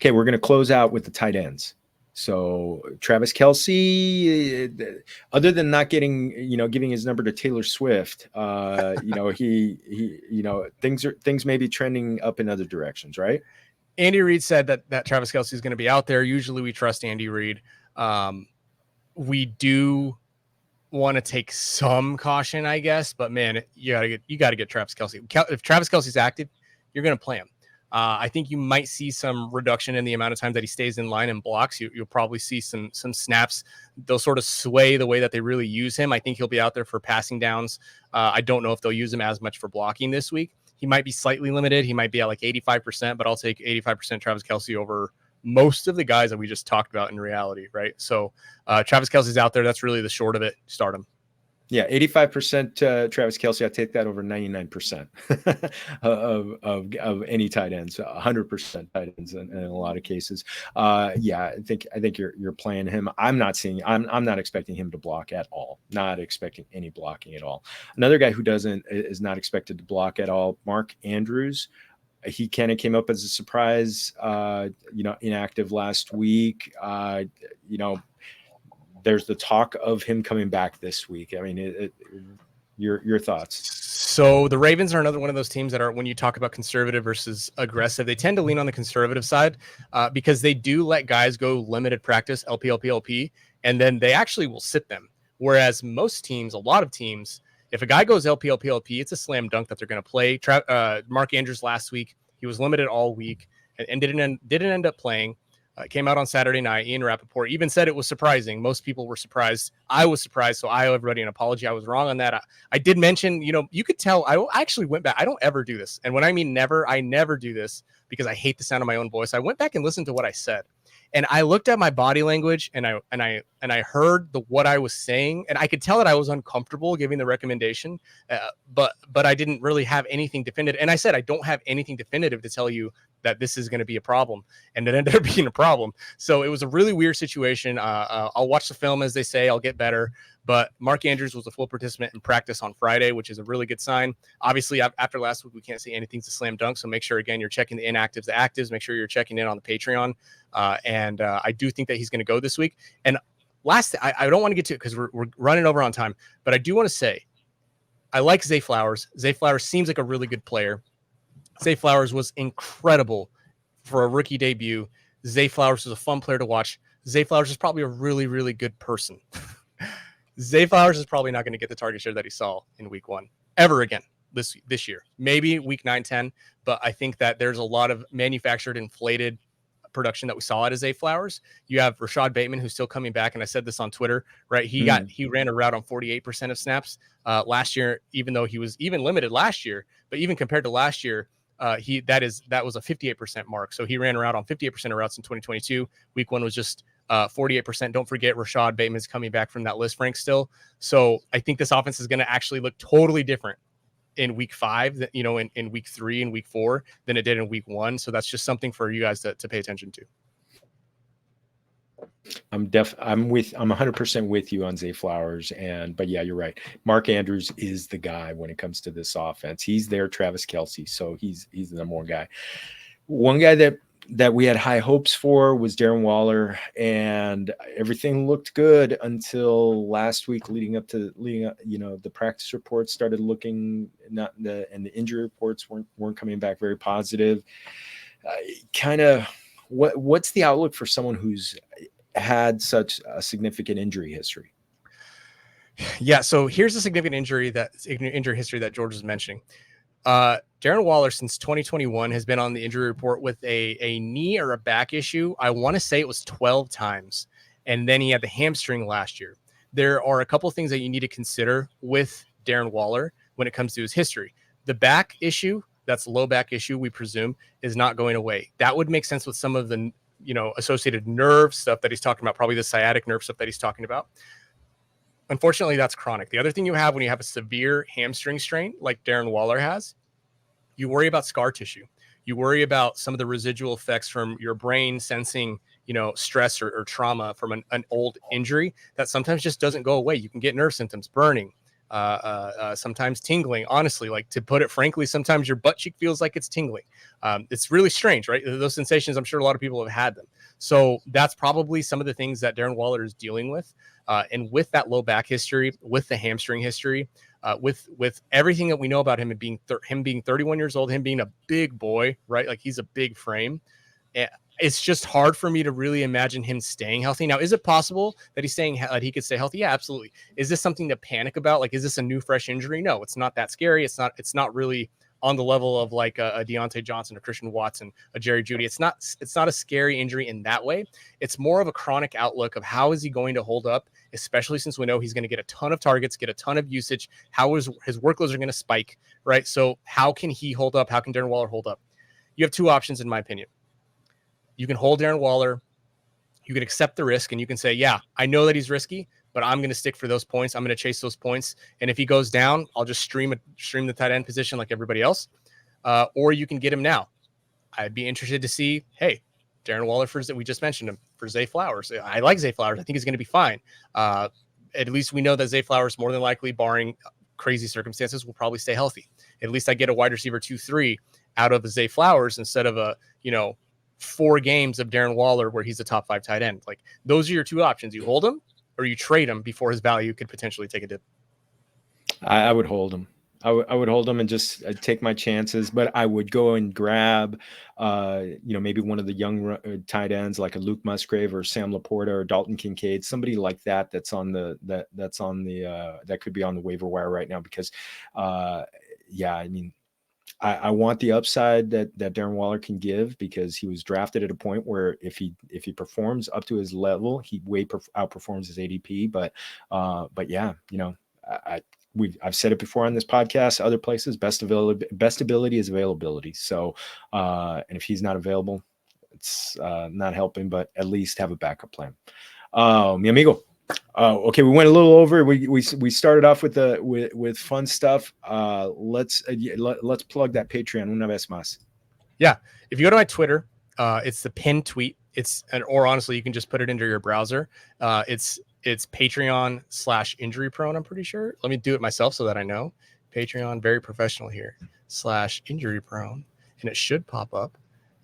Okay, we're going to close out with the tight ends. So Travis Kelce, other than not getting, giving his number to Taylor Swift, things may be trending up in other directions, right? Andy Reid said that Travis Kelce is going to be out there. Usually we trust Andy Reid. We do want to take some caution, I guess, but man, you got to get Travis Kelce. If Travis Kelce's active, you're going to play him. I think you might see some reduction in the amount of time that he stays in line and blocks. You'll probably see some snaps. They'll sort of sway the way that they really use him. I think he'll be out there for passing downs. I don't know if they'll use him as much for blocking this week. He might be slightly limited. He might be at like 85%, but I'll take 85% Travis Kelce over most of the guys that we just talked about in reality, right? So Travis Kelce's out there. That's really the short of it. Start him. Yeah, 85% Travis Kelce. I take that over 99% of any tight ends. 100% tight ends in a lot of cases. Yeah, I think you're playing him. I'm not expecting him to block at all. Not expecting any blocking at all. Another guy who is not expected to block at all. Mark Andrews. He kind of came up as a surprise. Inactive last week. There's the talk of him coming back this week. I mean, your thoughts? So the Ravens are another one of those teams that are, when you talk about conservative versus aggressive, they tend to lean on the conservative side because they do let guys go limited practice, LP, and then they actually will sit them. Whereas most teams, a lot of teams, if a guy goes LP, it's a slam dunk that they're going to play. Mark Andrews last week, he was limited all week and didn't end up playing. Came out on Saturday night. Ian Rappaport even said it was surprising. Most people were surprised. I was surprised, so I owe everybody an apology. I was wrong on that. I did mention, you could tell. I actually went back. I don't ever do this, and when I mean never, I never do this because I hate the sound of my own voice. I went back and listened to what I said, and I looked at my body language, and I heard what I was saying, and I could tell that I was uncomfortable giving the recommendation, but I didn't really have anything definitive. And I said I don't have anything definitive to tell you that this is going to be a problem, and it ended up being a problem. So it was a really weird situation. I'll watch the film, as they say. I'll get better. But Mark Andrews was a full participant in practice on Friday, which is a really good sign. Obviously, after last week, we can't say anything's a slam dunk. So make sure, again, you're checking the inactives, the actives. Make sure you're checking in on the Patreon. And I do think that he's going to go this week. And last, I don't want to get to it because we're running over on time. But I do want to say, I like Zay Flowers. Zay Flowers seems like a really good player. Zay Flowers was incredible for a rookie debut. Zay Flowers was a fun player to watch. Zay Flowers is probably a really, really good person. Zay Flowers is probably not going to get the target share that he saw in week 1 ever again this year. Maybe week 9, 10, but I think that there's a lot of manufactured, inflated production that we saw out of Zay Flowers. You have Rashad Bateman, who's still coming back, and I said this on Twitter, right? He ran a route on 48% of snaps last year, even though he was even limited last year. But even compared to last year, that was a 58% mark. So he ran around on 58% of routes in 2022. Week 1 was just 48%. Don't forget Rashad Bateman's coming back from that list rank still. So I think this offense is going to actually look totally different in week 5, in week 3 and week 4 than it did in week 1. So that's just something for you guys to pay attention to. I'm 100% with you on Zay Flowers, but yeah, you're right. Mark Andrews is the guy when it comes to this offense. He's their Travis Kelce, so he's the number one guy. One guy that we had high hopes for was Darren Waller, and everything looked good until last week, leading up, the practice reports started looking and the injury reports weren't coming back very positive. What's the outlook for someone who's had such a significant injury history? Yeah, so here's a significant injury history that George is mentioning. Darren Waller since 2021 has been on the injury report with a knee or a back issue. I want to say it was 12 times. And then he had the hamstring last year. There are a couple of things that you need to consider with Darren Waller when it comes to his history. The back issue, that's low back issue, we presume, is not going away. That would make sense with some of the associated nerve stuff that he's talking about, probably the sciatic nerve stuff that he's talking about. Unfortunately, that's chronic. The other thing you have when you have a severe hamstring strain like Darren Waller has, you worry about scar tissue. You worry about some of the residual effects from your brain sensing, stress or trauma from an old injury that sometimes just doesn't go away. You can get nerve symptoms, burning, sometimes tingling. Honestly, like, to put it frankly, sometimes your butt cheek feels like it's tingling. It's really strange, right? Those sensations, I'm sure a lot of people have had them. So that's probably some of the things that Darren Waller is dealing with. And with that low back history, with the hamstring history, with everything that we know about him and him being 31 years old, him being a big boy, right? Like, he's a big frame. It's just hard for me to really imagine him staying healthy. Now, is it possible that he could stay healthy? Yeah, absolutely. Is this something to panic about? Like, is this a new fresh injury? No, it's not that scary. It's not really on the level of like a Deontay Johnson, a Christian Watson, a Jerry Jeudy. It's not a scary injury in that way. It's more of a chronic outlook of how is he going to hold up, especially since we know he's going to get a ton of targets, get a ton of usage. How is his workloads are going to spike, right? So how can he hold up? How can Darren Waller hold up? You have two options, in my opinion. You can hold Darren Waller. You can accept the risk, and you can say, yeah, I know that he's risky, but I'm going to stick for those points. I'm going to chase those points. And if he goes down, I'll just stream the tight end position like everybody else. Or you can get him now. I'd be interested to see, hey, Darren Waller, we just mentioned him, for Zay Flowers. I like Zay Flowers. I think he's going to be fine. At least we know that Zay Flowers, more than likely, barring crazy circumstances, will probably stay healthy. At least I get a wide receiver 2-3 out of Zay Flowers instead of 4 games of Darren Waller where he's a top 5 tight end. Like, those are your two options. You hold him or you trade him before his value could potentially take a dip. I would hold him. I would hold him and just take my chances, but I would go and grab, maybe one of the young tight ends like a Luke Musgrave or Sam Laporta or Dalton Kincaid, somebody like that that could be on the waiver wire right now because, I want the upside that Darren Waller can give because he was drafted at a point where if he performs up to his level, he outperforms his ADP. But yeah, I've said it before on this podcast, other places, best ability is availability. So, and if he's not available, it's not helping, but at least have a backup plan. Mi amigo. Okay, we went a little over. We started off with fun stuff. Let's plug that Patreon una vez más. Yeah, if you go to my Twitter, it's the pinned tweet. Or honestly, you can just put it into your browser. It's Patreon/injury prone. I'm pretty sure. Let me do it myself so that I know. Patreon, very professional here. /injury prone, and it should pop up.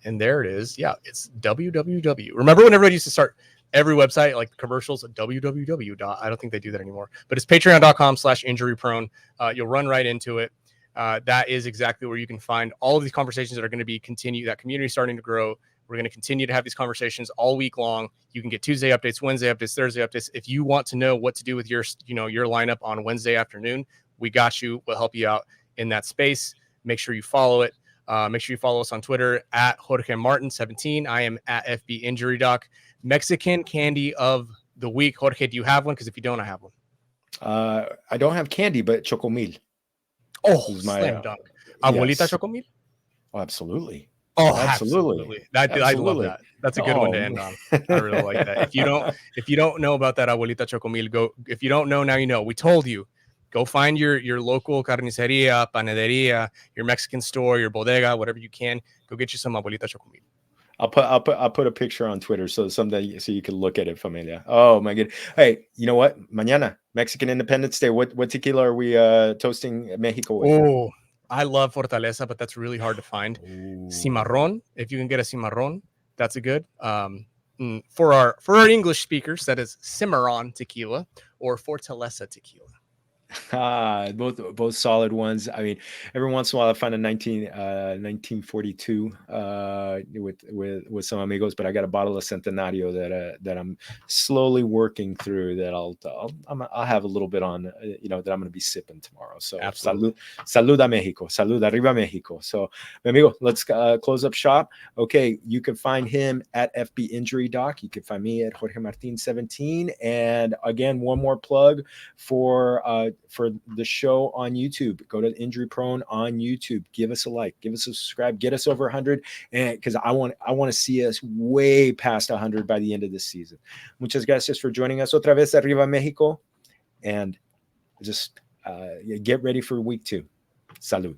And there it is. Yeah, it's www. Remember when everybody used to start every website like commercials at www. I don't think they do that anymore, but it's patreon.com/injury prone. You'll run right into it. That is exactly where you can find all of these conversations that are going to be that community starting to grow. We're going to continue to have these conversations all week long. You can get Tuesday updates, Wednesday updates, Thursday updates. If you want to know what to do with your lineup on Wednesday afternoon, we got you. We'll help you out in that space. Make sure you follow it. Make sure you follow us on Twitter at Jorge Martin 17. I am at FB Injury Doc. Mexican candy of the week. Jorge, do you have one? Because if you don't, I have one. I don't have candy, but chocomil. Oh, slam dunk. Abuelita yes. chocomil? Oh, absolutely. Oh, absolutely. I love that. That's a good one to end on. I really like that. If you don't know about that Abuelita chocomil, go. If you don't know, now you know. We told you. Go find your local carniceria, panaderia, your Mexican store, your bodega, whatever you can. Go get you some Abuelita chocomil. I'll put a picture on Twitter so you can look at it, familia. Oh my god! Hey, you know what? Mañana, Mexican Independence Day. What tequila are we toasting Mexico with? Oh, I love Fortaleza, but that's really hard to find. Ooh. Cimarron, if you can get a Cimarron, that's a good. For our English speakers, that is Cimarron tequila or Fortaleza tequila. Both solid ones. I mean, every once in a while I find a 1942 with some amigos, but I got a bottle of Centenario that I'm slowly working through that I'll have a little bit on that I'm going to be sipping tomorrow. So salud a Mexico, salud arriba Mexico. So amigo, let's close up shop. Okay, you can find him at FB Injury Doc. You can find me at Jorge Martin 17. And again, one more plug for the show on YouTube. Go to Injury Prone on YouTube. Give us a like, give us a subscribe, get us over 100, and because I want to see us way past 100 by the end of this season. Muchas gracias for joining us otra vez arriba Mexico, and just get ready for week 2. Salud.